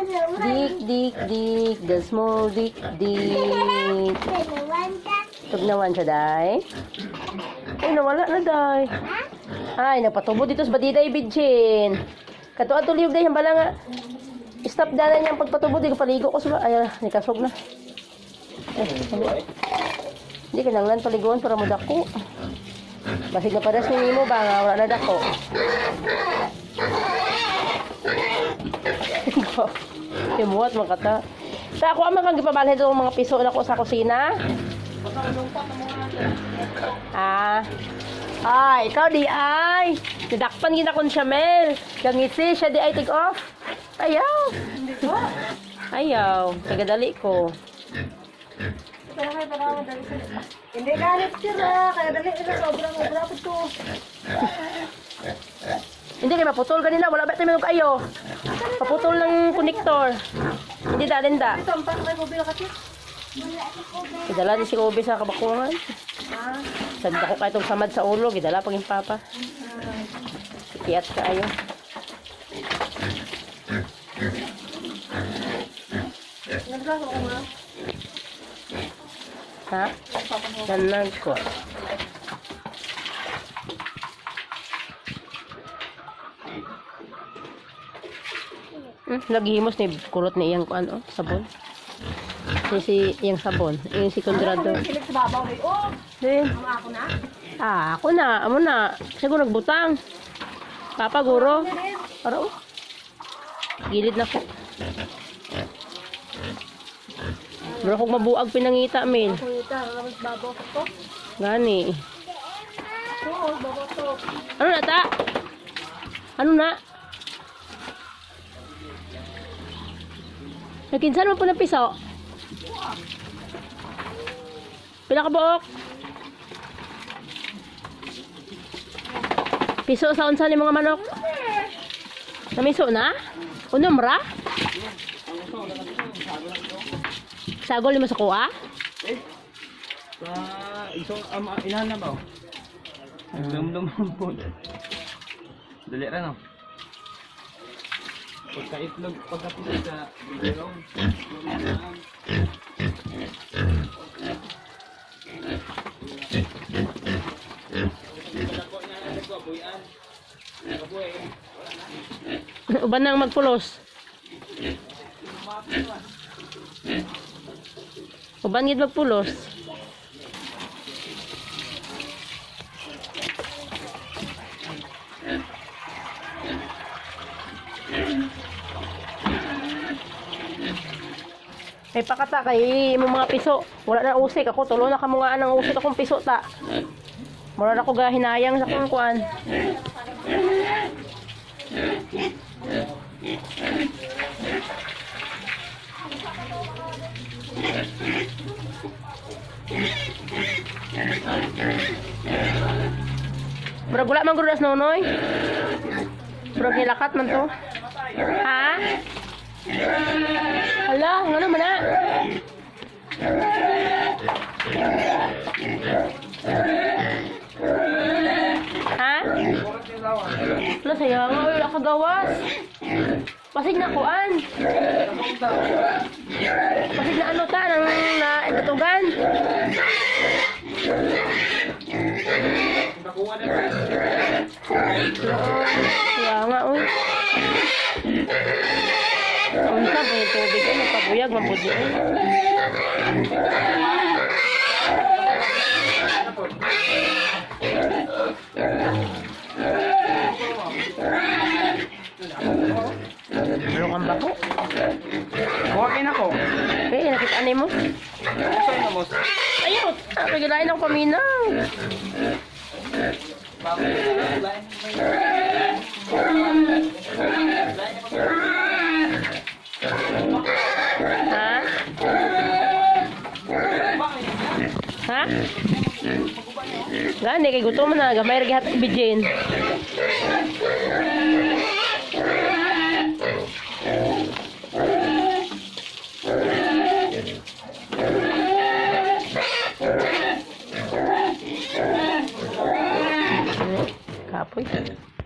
Dik, dik, dik. The small dik, dik. Tugnawan siya, day. Ay, nawala na, day. Ay, nagpatubo dito sa badi, day, bidjin. Katuan tuliyog, day. Hambala nga. Stop dana niyang pagpatubo. Di ko paligo ko sila. Ay, nikasog na. Hindi ka nanglan paliguan para madako. Basig na padas ni mo ba nga wala na dako. Kimuat makata. Sa ako amang kang gipabalhin itong mga piso na ko sa kusina. Ikaw di ay. Nadakpan gina kon siya, Mel. Gangisi siya di ay take off. Ayaw. Ayaw. Tagadali ko. Hindi galit sila. Kaya dali ila sobrang to. Hindi kayo maputol kanina. Wala ba tayo kayo? Paputol ng konektor. Hindi da, linda. Ito, ang pakay mo bila kasi. Idala din si Kobe sa kabakungan. Sagda ko kayo itong samad sa ulo. Idala pag yung papa. Sikiat ka ayo. Naglaso ko mo. Ha? Nanag ko. Naghihimos ni kulot ni iyang ano, sabon. Si iyang sabon. Yung si Condrado. Silik sa babaw. Oh, Din. ako na. Ako na. Amo na. Siguro nagbutang. Papa, guro. Aro. Gilid na ko. Bro, kung mabuag pinangita, Mel. Kuya, labas babaw ko. Gani. Oo, babaw to. Ano na, ta? Ano na? Nakinsan mo po ng piso? Pila ka buok? Piso sa unsa ni mga manok? Namiso na? Unom ra? Sagol ni mo sa kuha? Sa isang inahan na ba? Lumdum po. Dali ra no. Pagka-itlog, pagka-piso sa bilong. Uban nang magpulos. Uban gid magpulos. Ay pakata kay mo mga piso. Wala na usik ako. Tulo na ka mga anang usik akong piso ta. Mura na ko gahinayang sa kong kuan. Murag wala man guras nonoy. Murag nilakat man to. Ha? Hala, nga naman na. Ha? Wala sayang nga, wala kagawas. Pasig na kuan. Pasig na ano ta, nang naitutugan. Kaya nga, uy. Unsa ba yung tubig ay magpabuyag, mabudi ay. Meron kang bako? Kuhain ako. Okay, nakita mo? Saan na mo? Ayun, nagilain ako paminaw. Ha? Ha? Gani, kay gutom na. Gamay rin gihat ibigin.